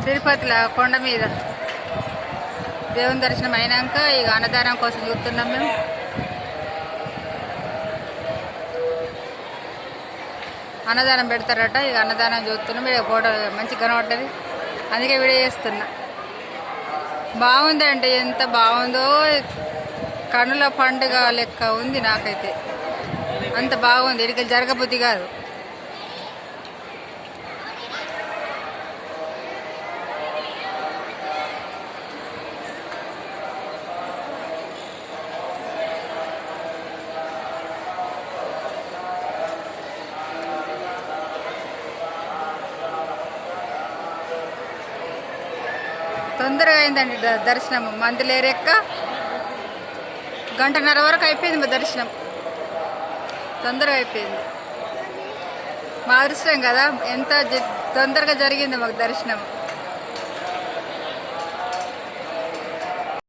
తిరుపతిలో కొండ మీద దేవుని దర్శనం అయినాక ఇక అన్నదానం కోసం చూస్తున్నాం మేము. అన్నదానం పెడతారట, ఇక అన్నదానం చూస్తున్నాం. ఇక ఫోటో మంచిగా కనబడ్డది, అందుకే వీడియో చేస్తున్నా. బాగుందండి, ఎంత బాగుందో, కనుల పండుగ లెక్క ఉంది. నాకైతే అంత బాగుంది, ఇక్కడికి జరగబుద్ధి కాదు. తొందరగా అయిందండి దర్శనం. మంది లేరెక్క 1:30 వరకు అయిపోయింది మా దర్శనం, తొందరగా అయిపోయింది. మా అదృష్టం కదా, ఎంత తొందరగా జరిగింది మాకు దర్శనం.